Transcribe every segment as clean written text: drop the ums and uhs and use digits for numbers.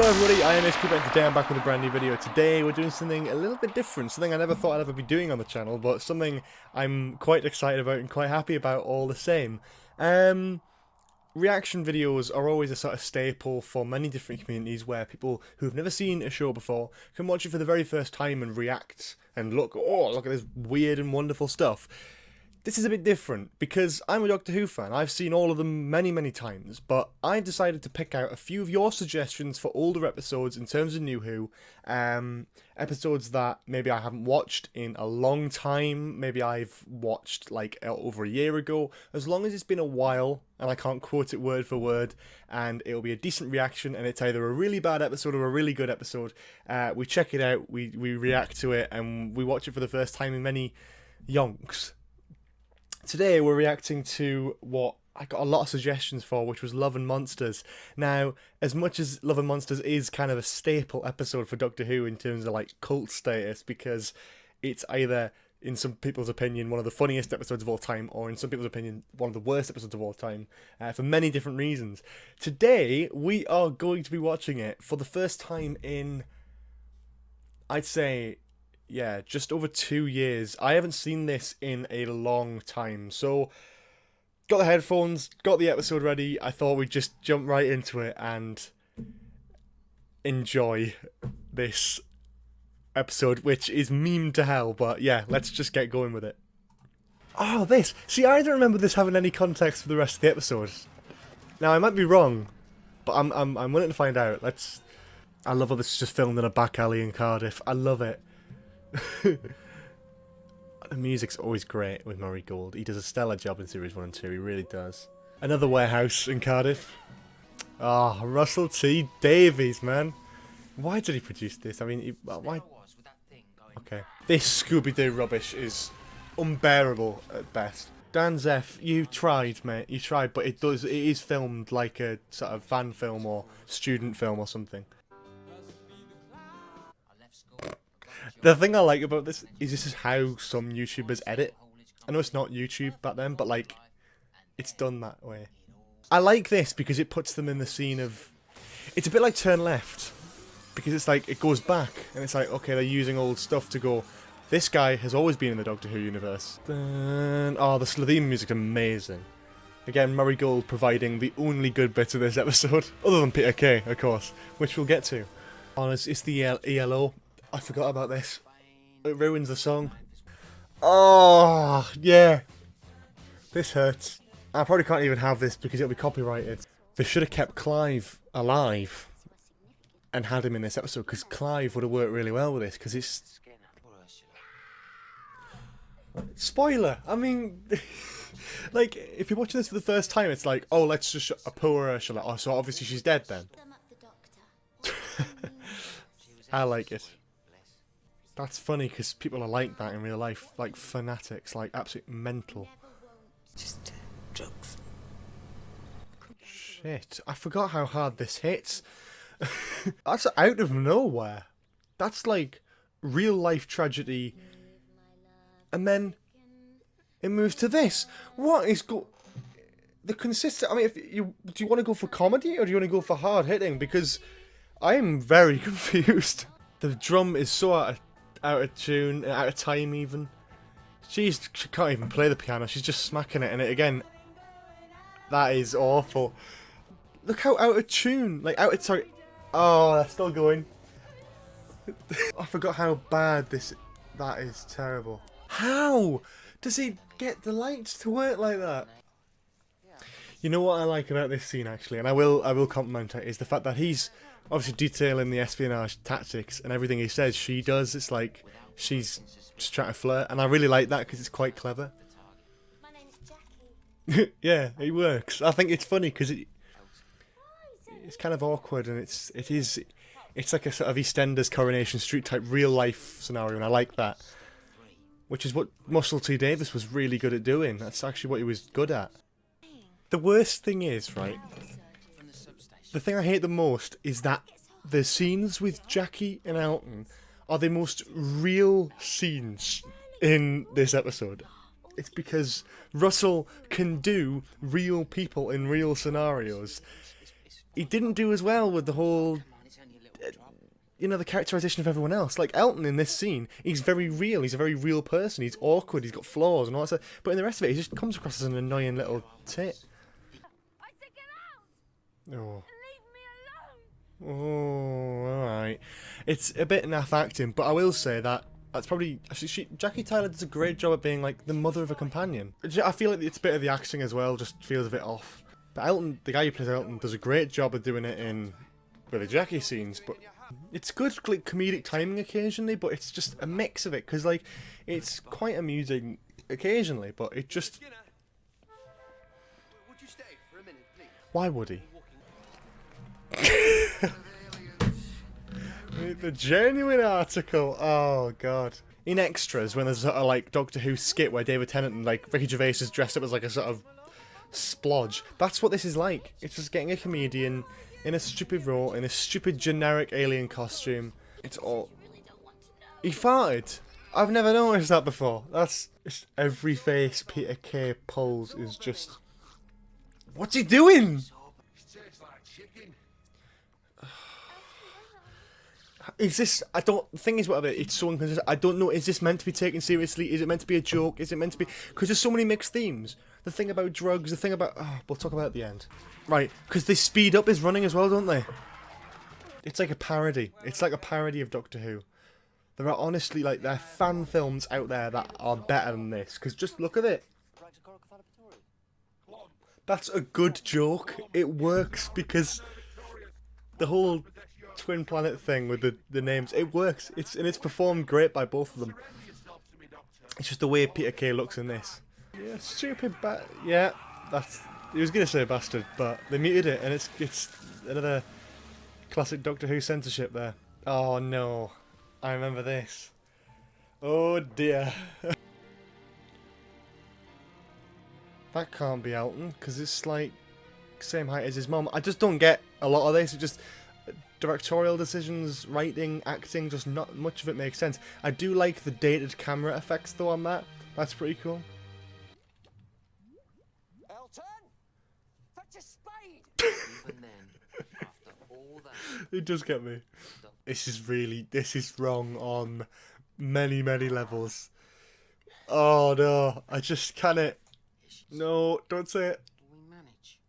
Hello everybody, I am Hetsko, and today I'm back with a brand new video. Today we're doing something a little bit different, something I never thought I'd ever be doing on the channel, but something I'm quite excited about and quite happy about all the same. Reaction videos are always a sort of staple for many different communities where people who've never seen a show before can watch it for the very first time and react and look at this weird and wonderful stuff. This is a bit different because I'm a Doctor Who fan. I've seen all of them many times, but I've decided to pick out a few of your suggestions for older episodes in terms of New Who, episodes that maybe I haven't watched in a long time, maybe I've watched like over a year ago. As long as it's been a while and I can't quote it word for word, and it'll be a decent reaction, and it's either a really bad episode or a really good episode, we check it out, we react to it, and we watch it for the first time in many yonks. Today we're reacting to what I got a lot of suggestions for, which was Love and Monsters. Now, as much as Love and Monsters is kind of a staple episode for Doctor Who in terms of like cult status, because it's either, in some people's opinion, one of the funniest episodes of all time, or in some people's opinion, one of the worst episodes of all time, for many different reasons. Today, we are going to be watching it for the first time in, I'd say, yeah, just over 2 years. I haven't seen this in a long time, so got the headphones, got the episode ready. I thought we'd just jump right into it and enjoy this episode, which is meme to hell, but yeah, let's just get going with it. Oh, this! See, I don't remember this having any context for the rest of the episode. Now, I might be wrong, but I'm willing to find out. I love how this is just filmed in a back alley in Cardiff. I love it. The music's always great with Murray Gould. He does a stellar job in Series 1 and 2, he really does. Another warehouse in Cardiff. Ah, oh, Russell T Davies, man. Why did he produce this? I mean, why? Okay. This Scooby-Doo rubbish is unbearable at best. Dan Zeff, you tried, mate. You tried, but it is filmed like a sort of fan film or student film or something. The thing I like about this is how some YouTubers edit. I know it's not YouTube back then, but like, it's done that way. I like this because it puts them in the scene of... It's a bit like Turn Left, because it's like, it goes back, and it's like, okay, they're using old stuff to go, this guy has always been in the Doctor Who universe. Oh, the theme music's amazing. Again, Murray Gould providing the only good bits of this episode, other than Peter Kay, of course, which we'll get to. Oh, it's the ELO. I forgot about this. It ruins the song. Oh, yeah. This hurts. I probably can't even have this because it'll be copyrighted. They should have kept Clive alive and had him in this episode, because Clive would have worked really well with this, because it's... Spoiler! I mean... like, if you're watching this for the first time, it's like, oh, let's just a poor Ursula. Oh, so obviously she's dead then. I like it. That's funny because people are like that in real life, like fanatics, like absolute mental. Just jokes. Shit, I forgot how hard this hits. That's out of nowhere. That's like real life tragedy. And then it moves to this. What is the consistent? I mean, do you want to go for comedy or do you want to go for hard hitting? Because I am very confused. The drum is so out of tune, out of time even. She can't even play the piano, she's just smacking it, and again, that is awful. Look how out of tune, like sorry. Oh, that's still going. I forgot how bad that is terrible. How does he get the lights to work like that? You know what I like about this scene actually, and I will compliment it, is the fact that he's obviously detailing the espionage tactics, and everything he says she does, it's like she's just trying to flirt, and I really like that because it's quite clever. My name's Jackie. Yeah, it works. I think it's funny because it's kind of awkward, and it's like a sort of EastEnders Coronation Street type real life scenario, and I like that. Which is what Russell T Davies was really good at doing. That's actually what he was good at. The worst thing is, right, the thing I hate the most is that the scenes with Jackie and Elton are the most real scenes in this episode. It's because Russell can do real people in real scenarios. He didn't do as well with the whole you know, the characterization of everyone else. Like Elton in this scene, he's very real. He's a very real person. He's awkward. He's got flaws and all that stuff. But in the rest of it, he just comes across as an annoying little tit. I said get out! Oh. Leave me alone! Oh, alright. It's a bit naff acting, but I will say that that's probably... Actually, Jackie Tyler does a great job at being, like, the mother of a companion. I feel like it's a bit of the acting as well, just feels a bit off. But Elton, the guy who plays Elton, does a great job of doing it in the Jackie scenes, but it's good, like, comedic timing occasionally, but it's just a mix of it, because, like, it's quite amusing occasionally, but it just... Would you stay for a minute, please? Why would he? The genuine article. Oh god. In extras, when there's a sort of like Doctor Who skit where David Tennant and like Ricky Gervais is dressed up as like a sort of splodge. That's what this is like. It's just getting a comedian in a stupid role in a stupid generic alien costume. It's all. He farted. I've never noticed that before. That's just every face Peter Kay pulls is just. What's he doing? Is this... I don't... The thing is, whatever, it's so inconsistent. I don't know, is this meant to be taken seriously? Is it meant to be a joke? Is it meant to be... Because there's so many mixed themes. The thing about drugs, the thing about... Oh, we'll talk about it at the end. Right, because they speed up his running as well, don't they? It's like a parody. It's like a parody of Doctor Who. There are honestly, like, there are fan films out there that are better than this. Because just look at it. That's a good joke. It works because the whole... Twin Planet thing with the names, it works. It's performed great by both of them. It's just the way Peter Kay looks in this. Yeah, stupid yeah, that's... He was gonna say bastard, but they muted it, and it's another classic Doctor Who censorship there. Oh no, I remember this. Oh dear. That can't be Elton, because it's like same height as his mum. I just don't get a lot of this. It just... Directorial decisions, writing, acting, just not much of it makes sense. I do like the dated camera effects though on that. That's pretty cool. Elton? Fetch a spade! Even then, after all that... It does get me. This is wrong on many, many levels. Oh no, I just can't. No, don't say it. We manage.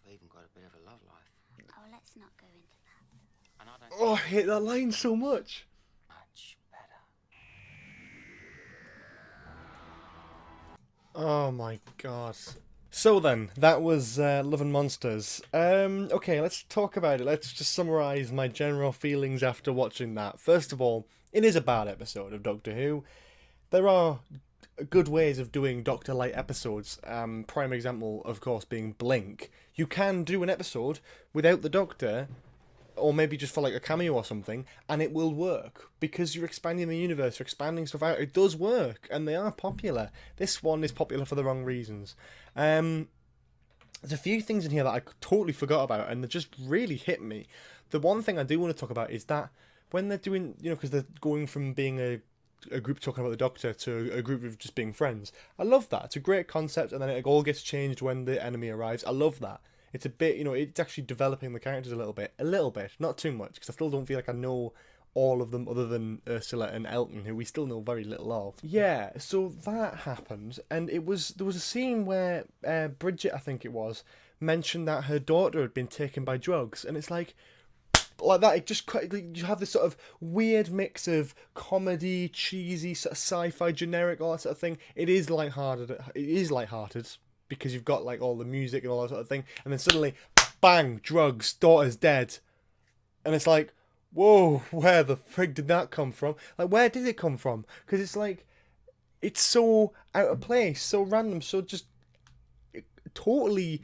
We even got a bit of a love life. Oh, let's not go into that. And I don't Oh, I hate that line so much. much better. Oh my god. So then, that was Love and Monsters. Okay, let's talk about it. Let's just summarise my general feelings after watching that. First of all, it is a bad episode of Doctor Who. There are good ways of doing Doctor-like episodes. Prime example, of course, being Blink. You can do an episode without the Doctor, or maybe just for like a cameo or something, and it will work because you're expanding the universe, you're expanding stuff out. It does work, and they are popular. This one is popular for the wrong reasons. There's a few things in here that I totally forgot about, and they just really hit me. The one thing I do want to talk about is that when they're doing, you know, because they're going from being a group talking about the Doctor to a group of just being friends. I love that. It's a great concept, and then it all gets changed when the enemy arrives. I love that. It's a bit, you know, it's actually developing the characters a little bit, not too much, because I still don't feel like I know all of them other than Ursula and Elton, who we still know very little of. Yeah, so that happened, and there was a scene where Bridget, I think it was, mentioned that her daughter had been taken by drugs, and it's like that, it just, you have this sort of weird mix of comedy, cheesy, sort of sci-fi, generic, all that sort of thing. It is lighthearted, because you've got like all the music and all that sort of thing, and then suddenly, bang, drugs, daughter's dead, and it's like, whoa, where the frig did that come from? Like, where did it come from? Because it's like, it's so out of place, so random, so just totally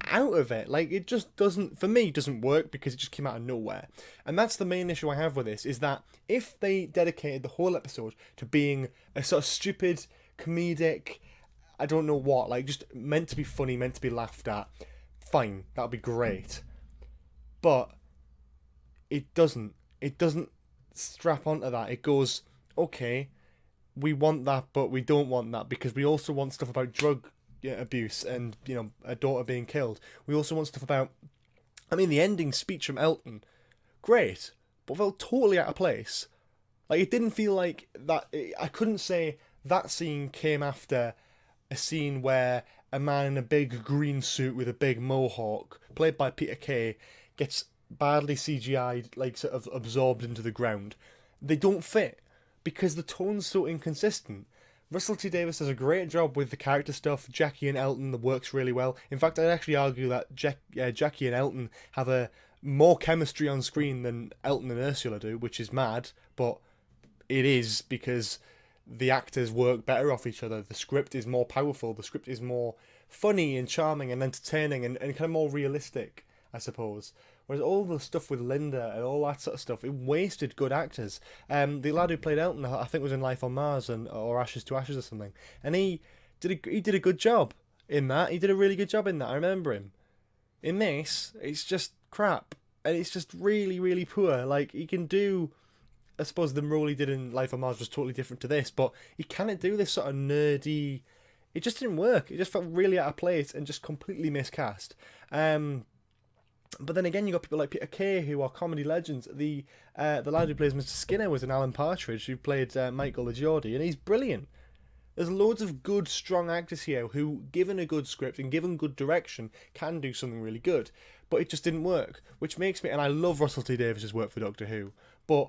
out of it. Like, it just doesn't, for me, doesn't work because it just came out of nowhere. And that's the main issue I have with this, is that if they dedicated the whole episode to being a sort of stupid, comedic, I don't know what, like, just meant to be funny, meant to be laughed at, fine, that would be great. But it doesn't strap onto that. It goes, okay, we want that, but we don't want that, because we also want stuff about drug abuse and, you know, a daughter being killed. We also want stuff about, I mean, the ending speech from Elton, great, but felt totally out of place. Like, it didn't feel like that. I couldn't say that scene came after a scene where a man in a big green suit with a big mohawk, played by Peter Kay, gets badly CGI'd, like, sort of absorbed into the ground. They don't fit because the tone's so inconsistent. Russell T Davies does a great job with the character stuff. Jackie and Elton, that works really well. In fact, I'd actually argue that Jackie and Elton have a more chemistry on screen than Elton and Ursula do, which is mad, but it is because the actors work better off each other. The script is more powerful. The script is more funny and charming and entertaining and kind of more realistic, I suppose. Whereas all the stuff with Linda and all that sort of stuff, it wasted good actors. The lad who played Elton, I think, was in Life on Mars or Ashes to Ashes or something, and he did a good job in that. He did a really good job in that. I remember him. In this, it's just crap, and it's just really, really poor. Like, he can do, I suppose the role he did in Life on Mars was totally different to this, but he cannot do this sort of nerdy. It just didn't work. It just felt really out of place and just completely miscast. But then again, you got people like Peter Kay, who are comedy legends. The lad who plays Mr. Skinner was an Alan Partridge, who played Michael the Geordie, and he's brilliant. There's loads of good, strong actors here who, given a good script and given good direction, can do something really good. But it just didn't work, which makes me... And I love Russell T Davies' work for Doctor Who, but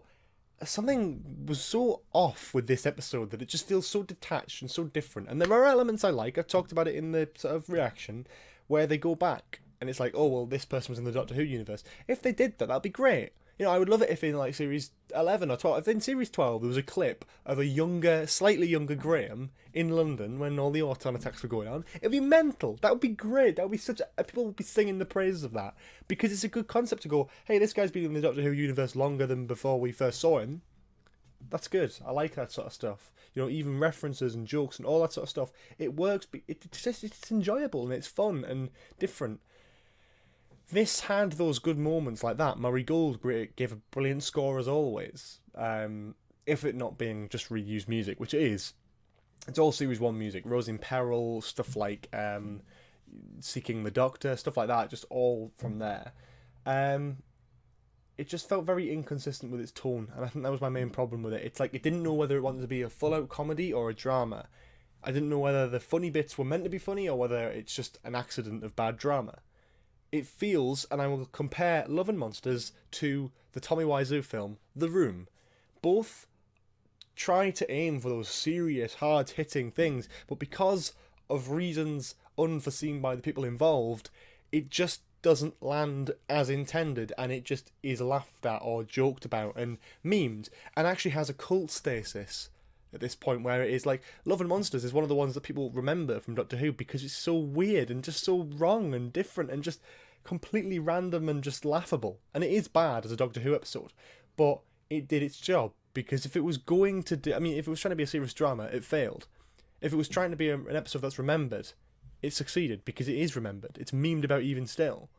something was so off with this episode that it just feels so detached and so different. And there are elements I like. I've talked about it in the sort of reaction, where they go back and it's like, oh, well, this person was in the Doctor Who universe. If they did that, that'd be great. You know, I would love it if in, like, series 11 or 12, if in series 12 there was a clip of a younger, slightly younger Graham in London when all the Auton attacks were going on. It'd be mental. That would be great. That would be such a... People would be singing the praises of that. Because it's a good concept to go, hey, this guy's been in the Doctor Who universe longer than before we first saw him. That's good. I like that sort of stuff. You know, even references and jokes and all that sort of stuff. It works, but it's enjoyable and it's fun and different. This had those good moments like that. Murray Gold gave a brilliant score as always. If it not being just reused music, which it is. It's all Series 1 music. Rose in Peril, stuff like Seeking the Doctor, stuff like that, just all from there. It just felt very inconsistent with its tone, and I think that was my main problem with it. It's like it didn't know whether it wanted to be a full-out comedy or a drama. I didn't know whether the funny bits were meant to be funny or whether it's just an accident of bad drama. It feels, and I will compare Love and Monsters to the Tommy Wiseau film, The Room. Both try to aim for those serious, hard-hitting things, but because of reasons unforeseen by the people involved, it just doesn't land as intended, and it just is laughed at or joked about and memed, and actually has a cult status at this point where it is like Love and Monsters is one of the ones that people remember from Doctor Who because it's so weird and just so wrong and different and just completely random and just laughable. And it is bad as a Doctor Who episode, but it did its job, because if it was going to do, I mean, if it was trying to be a serious drama, it failed. If it was trying to be an episode that's remembered, it succeeded because it is remembered. It's memed about even still.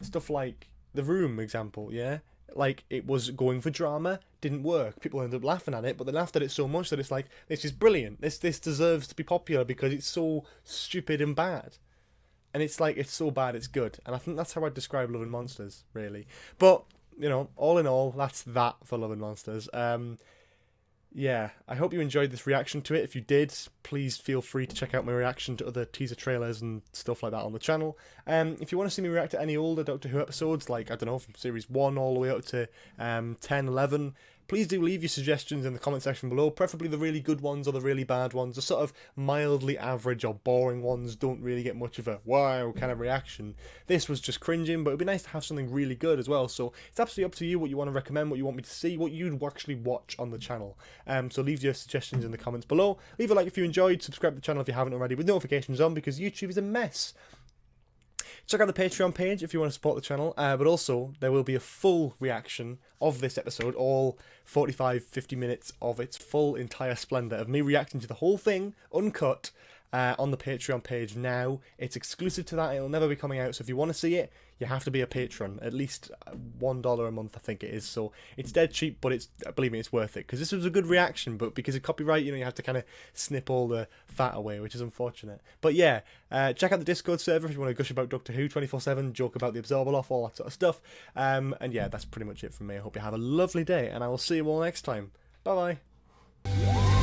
Stuff like The Room example, yeah? Like, it was going for drama, didn't work. People ended up laughing at it, but they laughed at it so much that it's like, this is brilliant. This deserves to be popular because it's so stupid and bad. And it's like, it's so bad, it's good. And I think that's how I'd describe Love and Monsters, really. But, you know, all in all, that's that for Love and Monsters. Yeah, I hope you enjoyed this reaction to it. If you did, please feel free to check out my reaction to other teaser trailers and stuff like that on the channel. If you want to see me react to any older Doctor Who episodes, like, I don't know, from Series 1 all the way up to 10, 11, please do leave your suggestions in the comment section below, preferably the really good ones or the really bad ones. The sort of mildly average or boring ones don't really get much of a wow kind of reaction. This was just cringing, but it'd be nice to have something really good as well. So it's absolutely up to you what you want to recommend, what you want me to see, what you'd actually watch on the channel. So leave your suggestions in the comments below. Leave a like if you enjoyed, subscribe to the channel if you haven't already with notifications on, because YouTube is a mess. Check out the Patreon page if you want to support the channel, but also there will be a full reaction of this episode, all 45-50 minutes of its full entire splendour of me reacting to the whole thing, uncut, on the Patreon page now. It's exclusive to that. It'll never be coming out. So if you want to see it, you have to be a patron. At least $1 a month, I think it is. So it's dead cheap, but it's, believe me, it's worth it. Because this was a good reaction, but because of copyright, you know, you have to kind of snip all the fat away, which is unfortunate. But yeah, check out the Discord server if you want to gush about Doctor Who 24/7, joke about the Absorbaloff, all that sort of stuff. And yeah, that's pretty much it from me. I hope you have a lovely day, and I will see you all next time. Bye-bye.